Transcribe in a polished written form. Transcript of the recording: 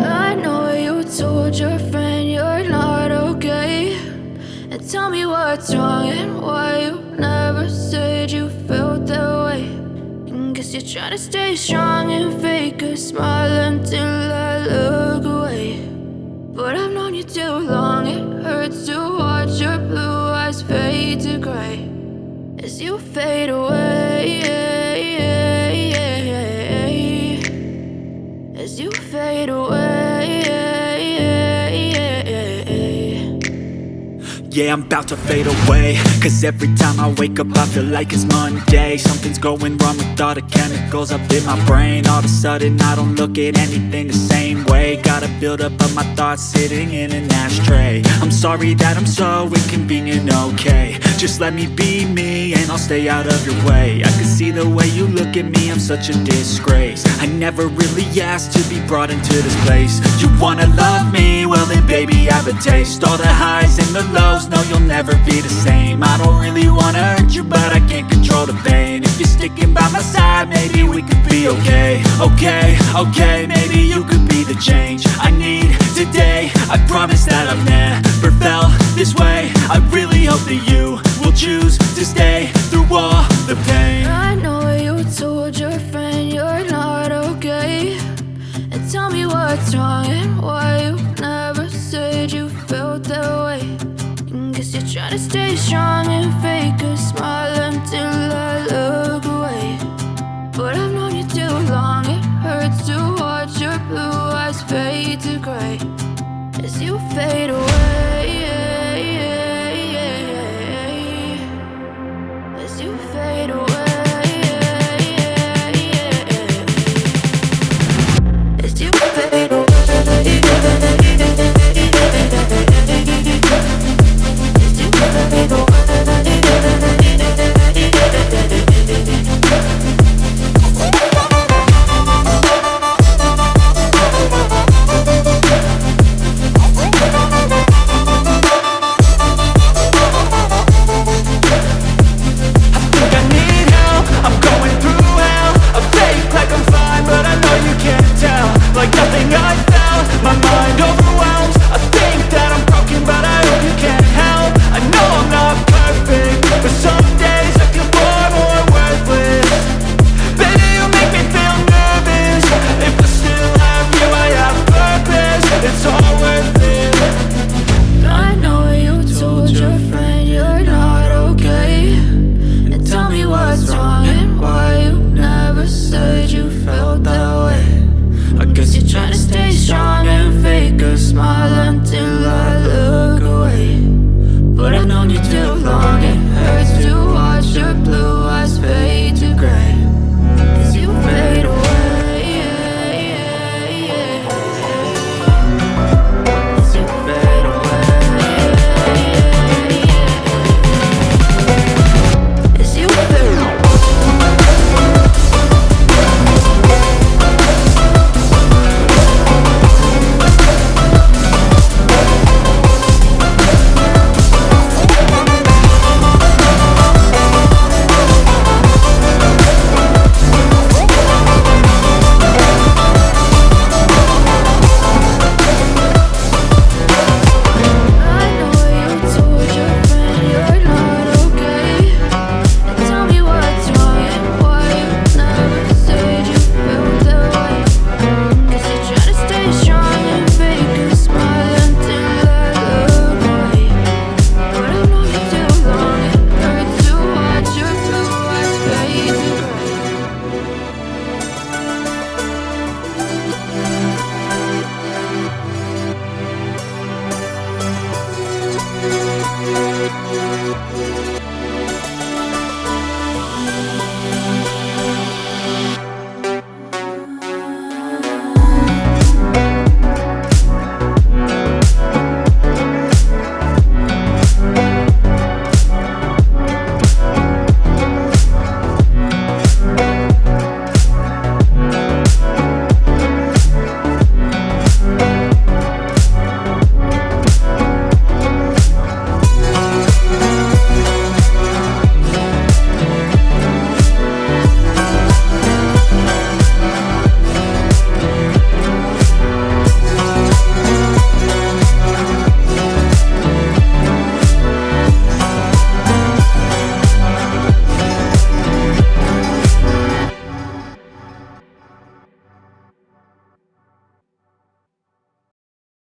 I know you told your friend you're not okay, and tell me what's wrong and why you never said you felt that way. And guess you're trying to stay strong and fake a smile until I look away. But I've known you too long, it hurts to watch your blue eyes fade to gray as you fade away, as you fade away. Yeah, I'm about to fade away, cause every time I wake up I feel like it's Monday. Something's going wrong with all the chemicals up in my brain. All of a sudden I don't look at anything the same way. Got a buildup of my thoughts sitting in an ashtray. I'm sorry that I'm so inconvenient, okay. Just let me be me and I'll stay out of your way. I can see the way you look at me, I'm such a disgrace. I never really asked to be brought into this place. You wanna love me? Well then baby have a taste. All the highs and the lows, no you'll never be the same. I don't really wanna hurt you but I can't control the pain. If you're sticking by my side maybe we could be okay. Okay, maybe you could be the change I need today. I promise that I've never felt this way. I really hope that you will choose to stay through all the pain. I know you told your friend you're not okay, and tell me what's wrong and why you never said you felt that way. And guess you're trying to stay strong and fake a smile until I look away. But I've known you too long, it hurts to watch your blue eyes fade to gray as you fade away.